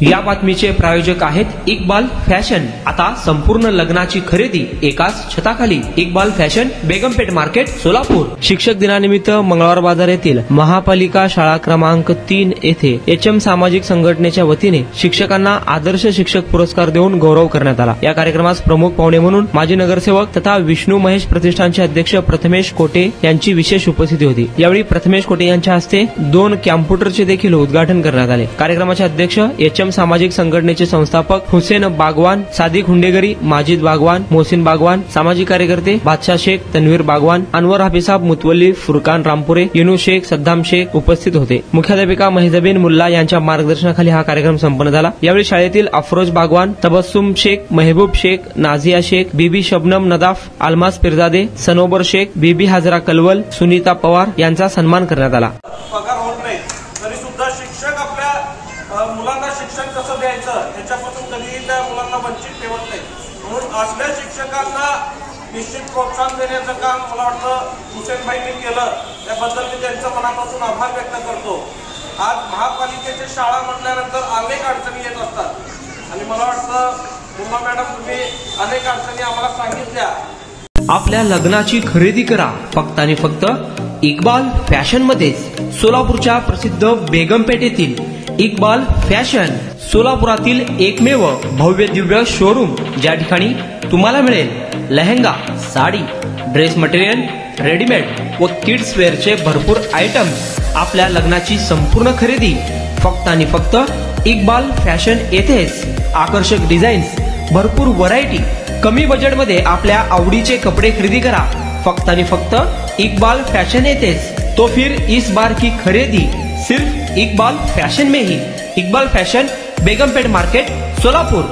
या बातमीचे प्रायोजक आहेत इक्बाल फॅशन। आता संपूर्ण लग्नाची खरेदी एकाच छताखाली। Iqbal fashion, Begampeth market, Solapur. शिक्षक दिनानिमित्त मंगळवार बाजार येथील महापालिका शाळा क्रमांक 3 येथे एचएम सामाजिक संघटनेच्या वतीने शिक्षकांना आदर्श शिक्षक पुरस्कार देऊन गौरव करण्यात आला। या कार्यक्रमास प्रमुख पाहुणे म्हणून माजी नगरसेवक तथा विष्णू महेश प्रतिष्ठानचे अध्यक्ष प्रथमेश कोटे यांची विशेष उपस्थिती होती। यावेळी प्रथमेश कोटे यांच्या हस्ते 2 कॅम्प्युटरचे देखील उद्घाटन करण्यात आले। कार्यक्रमाचे अध्यक्ष एचएम सामाजिक संघटनेचे संस्थापक हुसेन बागवान, सादिक हुंडेगरी, माजिद बागवान, मोहसिन बागवान, सामाजिक कार्यकर्ते बादशाह शेख, तन्वीर बागवान, अनवर हाफिसाब मुतवल्ली, फुरकान रामपुरे, युनूस शेख, सद्दाम शेख उपस्थित होते। मुख्याध्यापिका महिजबीन मुल्ला यांच्या मार्गदर्शनाखाली हा कार्यक्रम संपन्न झाला। यावेळी शाळेतील अफरोज बागवान, तबस्सुम शेख, महबूब शेख, नाझिया शेख, बीबी शबनम नदाफ, अलमास पिरजादे, सनोबर शेख, बीबी हाजरा कलवल, सुनीता पवार यांचा सन्मान करण्यात आला। पगार होत नाही तरी सुद्धा शिक्षक आपल्या मुलांना शिक्षण कसं द्यायचं याच्यापासून कधीही त्या मुलांना वंचित ठेवत नाही। म्हणून असल्या शिक्षकांना निश्चित प्रोत्साहन देण्याचं काम मला वाटतं हुसेनभाईंनी केलं, त्याबद्दल मी त्यांचं मनापासून आभार व्यक्त करतो। आज महापालिकेची शाळा म्हटल्यानंतर अनेक अडचणी येत असतात आणि मला वाटतं मुम्मा मॅडम तुम्ही अनेक अडचणी आम्हाला सांगितल्या। आपल्या लग्नाची खरेदी करा फक्त आणि फक्त इक्बाल फॅशन मध्येच। सोलापूरच्या प्रसिद्ध बेगमपेठ येथील इक्बाल फॅशन सोलापुरातील एकमेव भव्य दिव्य शोरूम, ज्या ठिकाणी तुम्हाला मिळेल lehenga, sari, dress material, readymade व किड्स वेअरचे भरपूर आयटम्स। आपल्या लग्नाची संपूर्ण खरेदी फक्त आणि फक्त इक्बाल फॅशन येथेच। आकर्षक डिझाईन्स, भरपूर व्हरायटी, कमी बजेटमध्ये आपल्या आवडीचे कपडे खरेदी करा फक्त आणि फक्त इक्बाल फैशन येतेच। तो फिर इस बार की खरीदी सिर्फ इक्बाल फैशन में ही। Iqbal fashion, Begampeth market, Solapur.